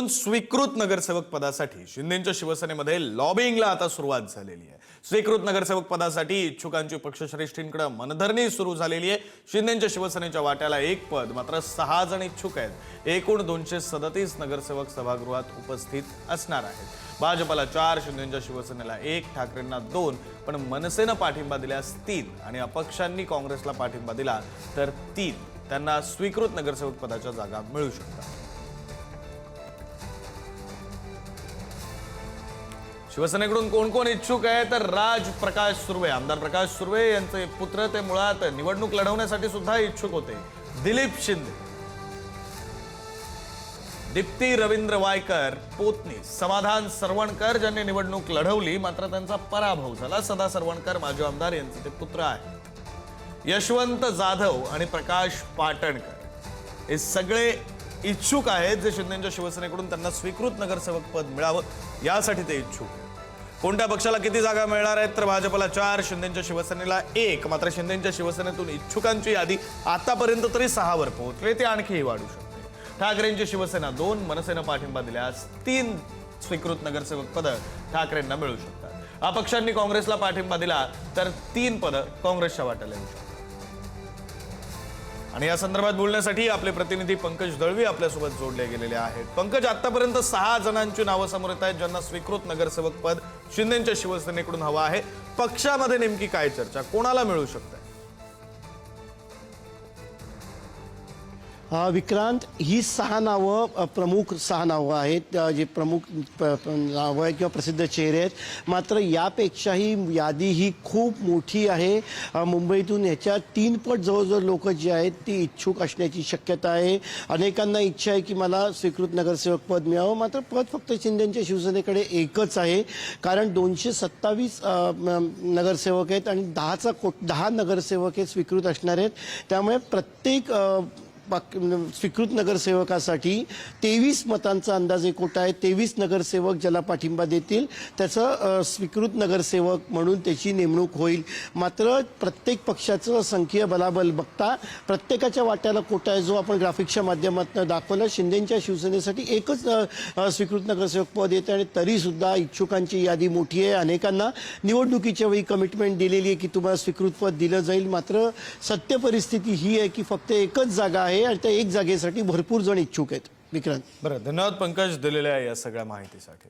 स्वीकृत नगरसेवक पदासाठी शिंदेच्या शिवसेनेमध्ये लॉबिंगला आता सुरुवात झालेली आहे। स्वीकृत नगरसेवक पदासाठी इच्छुकांची पक्षश्रेष्ठींकडे मनधरणी सुरू झालेली आहे। शिंदेच्या शिवसेनेच्या वाट्याला एक पद, मात्र 6 जण इच्छुक आहेत। एकूण 237 नगरसेवक सभागृहात उपस्थित असणार आहेत। भाजपला 4, शिंदेच्या शिवसेनेला 1, ठाकरेंना 2, पण मनसेनं पाठिंबा दिल्यास 3 आणि अपक्षांनी काँग्रेसला पाठिंबा दिला तर 3 त्यांना स्वीकृत नगरसेवक पदाच्या जागा मिळू शकतात। शिवसेनेकडून कोण कोण इच्छुक आहे तर राज प्रकाश सुर्वे, आमदार प्रकाश सुर्वे यांचे पुत्र ते मुळात निवडणूक लढवण्यासाठी सुद्धा इच्छुक होते। दिलीप शिंदे, दीप्ती रवींद्र वायकर पोतनी, समाधान सरवणकर ज्यांनी निवडणूक लढवली मात्र त्यांचा पराभव झाला। सदा सरवणकर माजी आमदार यांचे ते पुत्र आहेत। यशवंत जाधव आणि प्रकाश पाटणकर हे सगळे इच्छुक आहेत जे शिंदेच्या शिवसेनेकडून त्यांना स्वीकृत नगरसेवक पद मिळावं यासाठी ते इच्छुक आहेत। कोणत्या पक्षाला किती जागा मिळणार आहेत तर भाजपला 4, शिंदेच्या शिवसेनेला 1, मात्र शिंदेच्या शिवसेनेतून इच्छुकांची यादी आतापर्यंत तरी 6 वर पोहोचली, ती आणखीही वाढू शकते। ठाकरेंची शिवसेना 2, मनसेनं पाठिंबा दिल्यास 3 स्वीकृत नगरसेवक पद ठाकरेंना मिळू शकतात। अपक्षांनी काँग्रेसला पाठिंबा दिला तर 3 पद काँग्रेसच्या वाट्याला येऊ शकतात। आणि या संदर्भात बोलण्यासाठी आपले प्रतिनिधी पंकज दळवी आपल्यासोबत जोडले गेलेले आहेत। पंकज, आतापर्यंत 6 जणांची नावं समोर येत आहेत ज्यांना स्वीकृत नगरसेवक पद शिंदेच्या शिवसेनेकडून हवं आहे। पक्षामध्ये नेमकी काय चर्चा, कोणाला मिळू शकते? विक्रांत, ही 6 नावं प्रमुख 6 नावं आहेत जे प्रमुख नावं आहेत किंवा प्रसिद्ध चेहरे आहेत। मात्र यापेक्षाही यादी ही खूप मोठी आहे। मुंबईतून ह्याच्या 3 पट जवळजवळ लोक जे आहेत ती इच्छुक असण्याची शक्यता आहे। अनेकांना इच्छा आहे की मला स्वीकृत नगरसेवक पद मिळावं, मात्र पद फक्त शिंदेच्या शिवसेनेकडे एकच आहे, कारण 227 नगरसेवक आहेत आणि 10 नगरसेवक हे स्वीकृत असणार आहेत। त्यामुळे प्रत्येक स्वीकृत नगरसेवकासाठी 23 मतांचा अंदाजे कोटा आहे। 23 नगरसेवक ज्याला पाठिंबा देतील त्याचं स्वीकृत नगरसेवक म्हणून त्याची नेमणूक होईल। मात्र प्रत्येक पक्षाचं संख्या बलाबल बघता प्रत्येकाच्या वाट्याला कोटा आहे, जो आपण ग्राफिक्सच्या माध्यमातून दाखवला। शिंदेच्या शिवसेनेसाठी एकच स्वीकृत नगरसेवक पद येते आणि तरीसुद्धा इच्छुकांची यादी मोठी आहे। अनेकांना निवडणुकीच्या वेळी कमिटमेंट दिलेली आहे की तुम्हाला स्वीकृत पद दिलं जाईल, मात्र सत्य परिस्थिती ही आहे की फक्त एकच जागा आहे आणि त्या एक जागेसाठी भरपूर जण इच्छुक आहेत। विक्रांत, बरं, धन्यवाद पंकज दिलेल्या या सगळ्या माहितीसाठी।